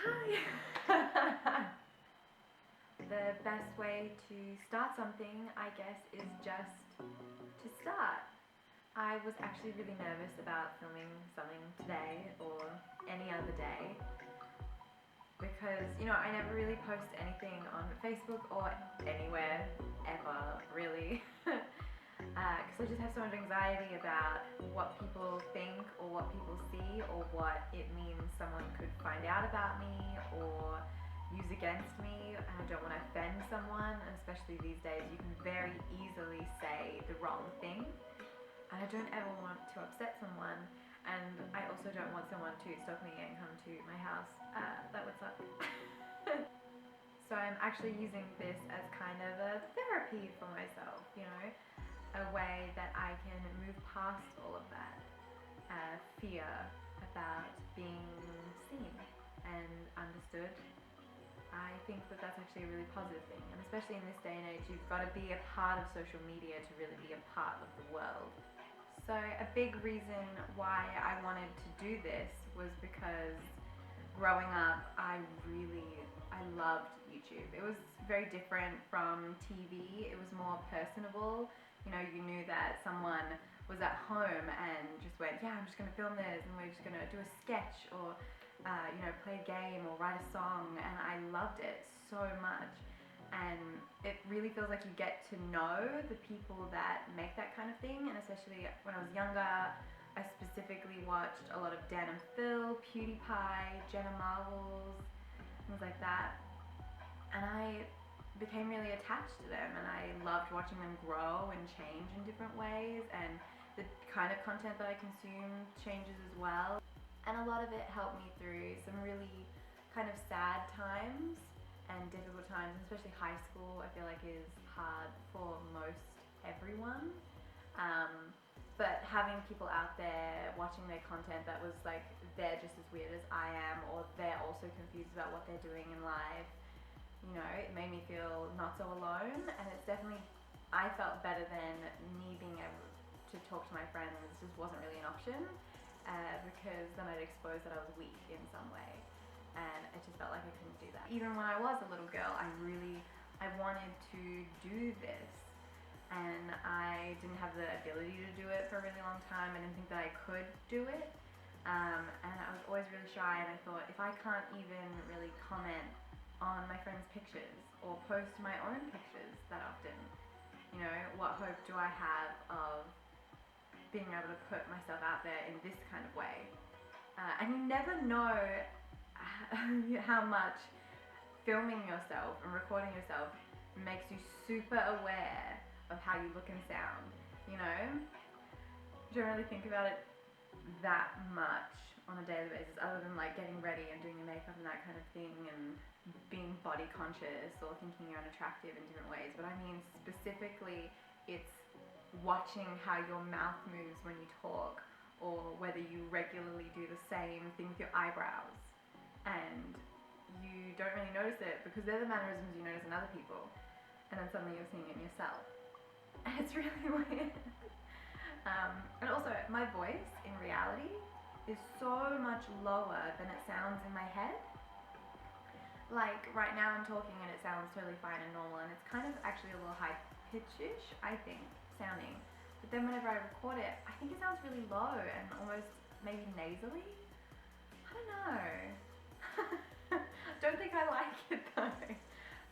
Hi! The best way to start something, I guess, is just to start. I was actually really nervous about filming something today or any other day because, I never really post anything on Facebook or anywhere ever, really. Because I just have so much anxiety about what people think or what people see or what it means someone could find out about me or use against me, and I don't want to offend someone, and especially these days you can very easily say the wrong thing, and I don't ever want to upset someone, and I also don't want someone to stalk me and come to my house. That would suck. So I'm actually using this as kind of a therapy for myself, a way that I can move past all of that fear about being seen and understood. I think that that's actually a really positive thing, and especially in this day and age, you've got to be a part of social media to really be a part of the world. So a big reason why I wanted to do this was because growing up, I loved YouTube. It was very different from TV. It was more personable. You knew that someone was at home and just went, yeah, I'm just going to film this, and we're just going to do a sketch or play a game or write a song, and I loved it so much. And it really feels like you get to know the people that make that kind of thing, and especially when I was younger, I specifically watched a lot of Dan and Phil, PewDiePie, Jenna Marbles, things like that, and I became really attached to them, and I loved watching them grow and change in different ways, and the kind of content that I consume changes as well. And a lot of it helped me through some really kind of sad times and difficult times, especially high school. I feel like is hard for most everyone. But having people out there watching their content that was like they're just as weird as I am, or they're also confused about what they're doing in life, it made me feel not so alone. And it's definitely, I felt better than me being able to talk to my friends just wasn't really an option. Because then I'd expose that I was weak in some way, and it just felt like I couldn't do that. Even when I was a little girl, I wanted to do this, and I didn't have the ability to do it for a really long time. I didn't think that I could do it, and I was always really shy, and I thought, if I can't even really comment on my friends' pictures or post my own pictures that often, what hope do I have of being able to put myself out there in this kind of way? And you never know how much filming yourself and recording yourself makes you super aware of how you look and sound. You don't really think about it that much on a daily basis, other than like getting ready and doing your makeup and that kind of thing, and being body conscious or thinking you're unattractive in different ways. But I mean specifically, it's watching how your mouth moves when you talk, or whether you regularly do the same thing with your eyebrows, and you don't really notice it because they're the mannerisms you notice in other people, and then suddenly you're seeing it in yourself. And it's really weird. And also, my voice in reality is so much lower than it sounds in my head. Like right now I'm talking and it sounds totally fine and normal, and it's kind of actually a little high pitch-ish, I think, sounding. But then whenever I record it, I think it sounds really low and almost maybe nasally. I don't know. Don't think I like it though.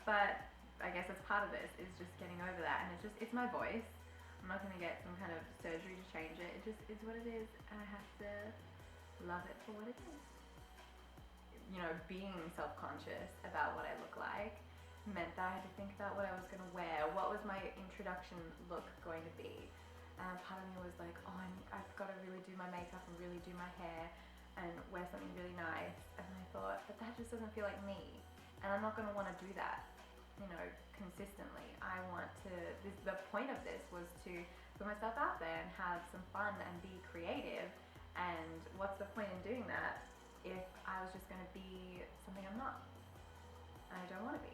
But I guess that's part of this, is just getting over that. And it's my voice. I'm not going to get some kind of surgery to change it. It just is what it is, and I have to love it for what it is. Being self-conscious about what I look like meant that I had to think about what I was going to wear. What was my introduction look going to be? And part of me was like, oh, I've got to really do my makeup and really do my hair and wear something really nice. And I thought, but that just doesn't feel like me. And I'm not going to want to do that, consistently. The point of this was to put myself out there and have some fun and be creative. And what's the point in doing that if I was just going to be something I'm not? And I don't want to be.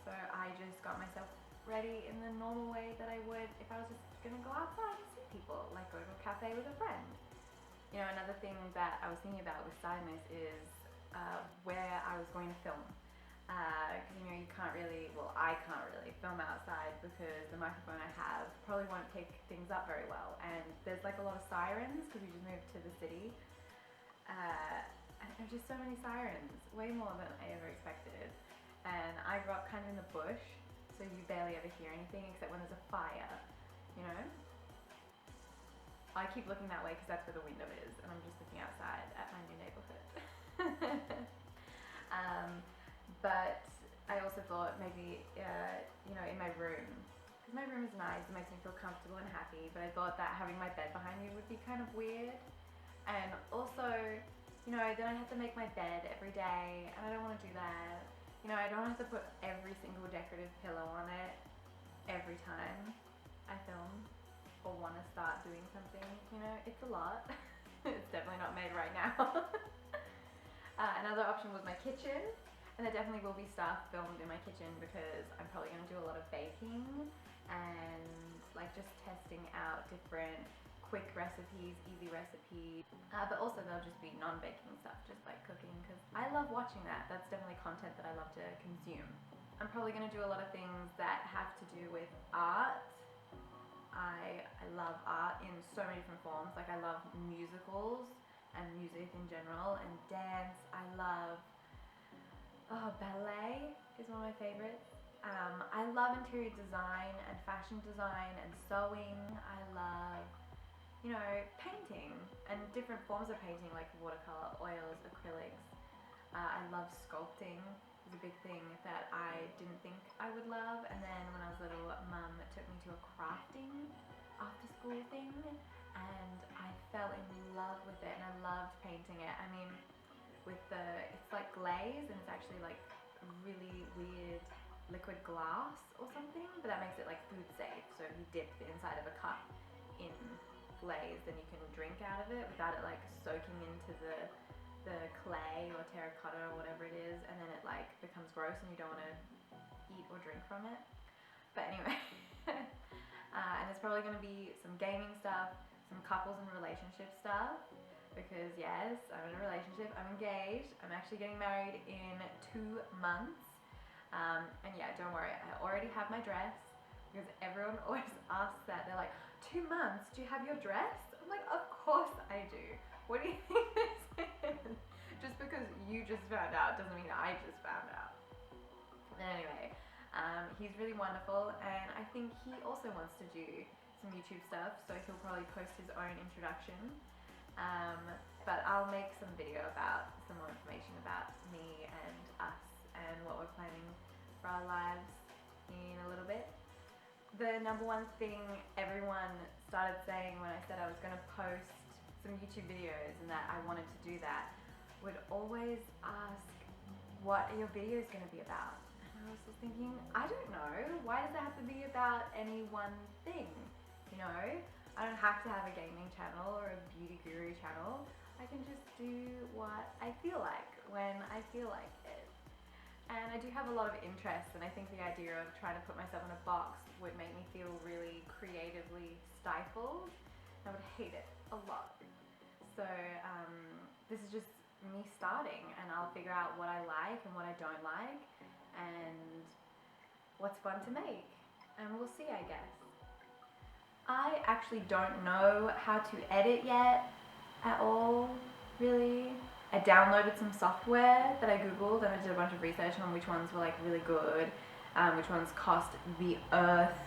So I just got myself ready in the normal way that I would if I was just gonna go outside and see people, like go to a cafe with a friend. Another thing that I was thinking about with starting this is where I was going to film. Because you know, you can't really, well, I can't really film outside because the microphone I have probably won't pick things up very well, and there's like a lot of sirens because we just moved to the city, and there's just so many sirens, way more than I ever expected. And I grew up kind of in the bush, so you barely ever hear anything except when there's a fire, you know? I keep looking that way because that's where the window is, and I'm just looking outside at my new neighborhood. But I also thought maybe, you know, in my room, because my room is nice, it makes me feel comfortable and happy, but I thought that having my bed behind me would be kind of weird. And also, you know, then I have to make my bed every day, and I don't want to do that. You know, I don't have to put every single decorative pillow on it every time I film or want to start doing something. You know, it's a lot. It's definitely not made right now. Another option was my kitchen, and there definitely will be stuff filmed in my kitchen because I'm probably going to do a lot of baking and like just testing out different quick recipes, easy recipes, but also there'll just be non-baking stuff, just like cooking, because I love watching that. That's definitely content that I love to consume. I'm probably going to do a lot of things that have to do with art. I love art in so many different forms. Like I love musicals and music in general, and dance. I love ballet is one of my favorites. I love interior design and fashion design and sewing. I love, you know, painting and different forms of painting like watercolor, oils, acrylics. I love sculpting. It's a big thing that I didn't think I would love, and then when I was little, Mum took me to a crafting after school thing, and I fell in love with it, and I loved painting it. I mean, it's like glaze, and it's actually like really weird liquid glass or something, but that makes it like food safe. So if you dip the inside of a cup in glaze, then you can drink out of it without it like soaking into the clay or terracotta or whatever it is, and then it like becomes gross and you don't want to eat or drink from it. But anyway, and there's probably going to be some gaming stuff, some couples and relationship stuff, because yes, I'm in a relationship, I'm engaged, I'm actually getting married in 2 months, and yeah, don't worry, I already have my dress, because everyone always asks that. They're like, 2 months, do you have your dress? I'm like, of course I do. What do you think this is? Just because you just found out doesn't mean I just found out. Anyway, he's really wonderful, and I think he also wants to do some YouTube stuff, so he'll probably post his own introduction. But I'll make some video about some more information about me and us and what we're planning for our lives in a little bit. The number one thing everyone started saying when I said I was going to post some YouTube videos and that I wanted to do that would always ask, what are your videos going to be about? And I was just thinking, I don't know. Why does it have to be about any one thing? You know, I don't have to have a gaming channel or a beauty guru channel. I can just do what I feel like when I feel like it. And I do have a lot of interests, and I think the idea of trying to put myself in a box would make me feel really creatively stifled. I would hate it a lot. So this is just me starting, and I'll figure out what I like and what I don't like and what's fun to make, and we'll see, I guess. I actually don't know how to edit yet at all, really. I downloaded some software that I googled, and I did a bunch of research on which ones were like really good, which ones cost the earth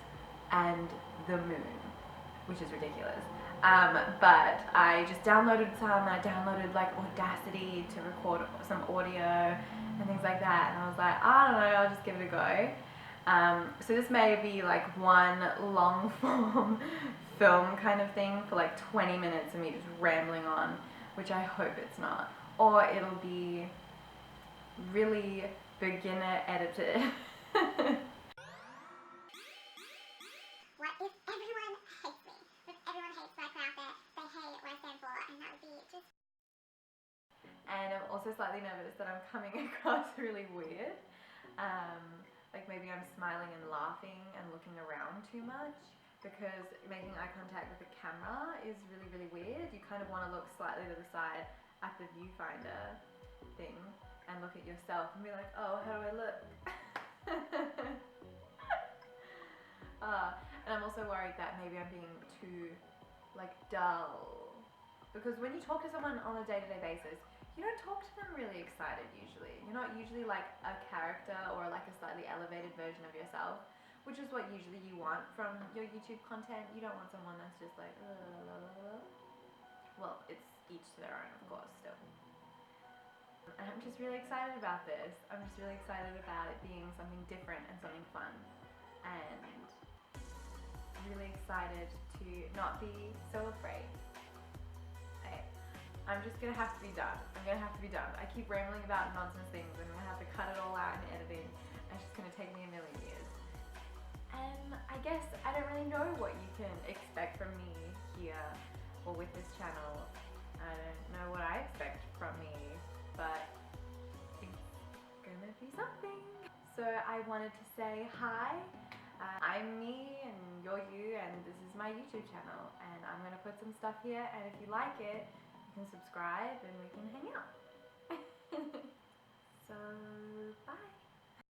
and the moon, which is ridiculous. But I just downloaded some, and I downloaded like Audacity to record some audio and things like that, and I was like, I don't know, I'll just give it a go. So this may be like one long form film kind of thing for like 20 minutes of me just rambling on, which I hope it's not. Or it'll be really beginner edited. What if everyone hates me? If everyone hates my outfit, they hate what I stand for, and that would be just... And I'm also slightly nervous that I'm coming across really weird. Like maybe I'm smiling and laughing and looking around too much, because making eye contact with the camera is really, really weird. You kind of want to look slightly to the side at the viewfinder thing. at yourself and be like, oh, how do I look? And I'm also worried that maybe I'm being too like dull, because when you talk to someone on a day-to-day basis, you don't talk to them really excited usually. You're not usually like a character or like a slightly elevated version of yourself, which is what usually you want from your YouTube content. You don't want someone that's just like, well, it's each to their own, of course, still. And I'm just really excited about this. I'm just really excited about it being something different and something fun. And really excited to not be so afraid. Okay, I'm just gonna have to be done. I'm gonna have to be done. I keep rambling about nonsense things. I'm gonna have to cut it all out in editing. And it's just gonna take me a million years. I guess I don't really know what you can expect from me here or with this channel. I don't know what I expect from me, but it's gonna be something. So I wanted to say hi. I'm me and you're you, and this is my YouTube channel, and I'm gonna put some stuff here, and if you like it, you can subscribe and we can hang out. So bye.